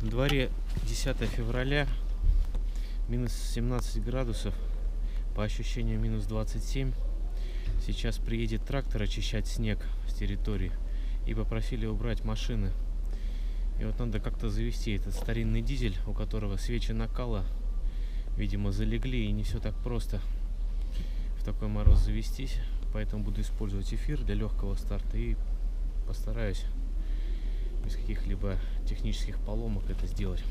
На дворе 10 февраля, минус 17 градусов, по ощущениям минус 27. Сейчас приедет трактор очищать снег с территории, и попросили убрать машины. И вот надо как-то завести этот старинный дизель, у которого свечи накала, видимо, залегли, и не все так просто в такой мороз завестись. Поэтому буду использовать эфир для легкого старта и постараюсь без каких-либо технических поломок это сделать.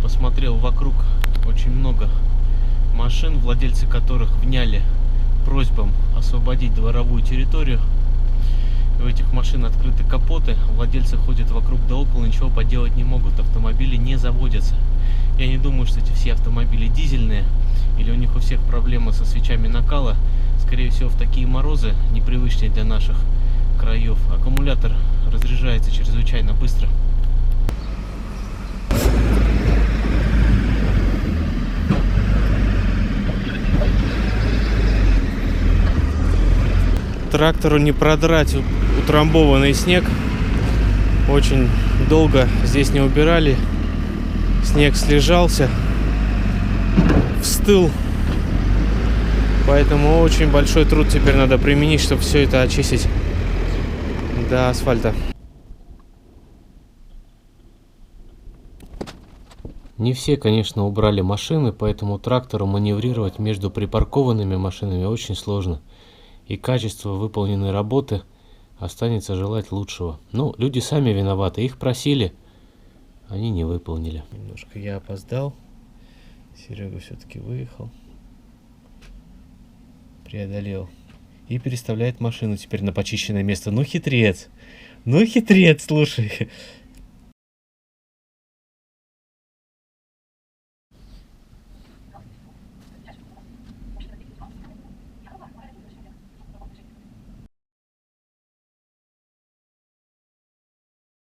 Посмотрел вокруг, очень много машин, владельцы которых вняли просьбам освободить дворовую территорию. У этих машин открыты капоты, владельцы ходят вокруг да около, ничего поделать не могут, автомобили не заводятся. Я не думаю, что эти все автомобили дизельные, или у них у всех проблемы со свечами накала. Скорее всего, в такие морозы, непривычные для наших краев, аккумулятор разряжается чрезвычайно быстро. Трактору не продрать утрамбованный снег. Очень долго здесь не убирали. Снег слежался, встыл. Поэтому очень большой труд теперь надо применить, чтобы все это очистить до асфальта. Не все, конечно, убрали машины, поэтому трактору маневрировать между припаркованными машинами очень сложно. И качество выполненной работы останется желать лучшего. Ну, люди сами виноваты, их просили, они не выполнили. Немножко я опоздал, Серега все-таки выехал, преодолел и переставляет машину теперь на почищенное место. Ну, хитрец, слушай.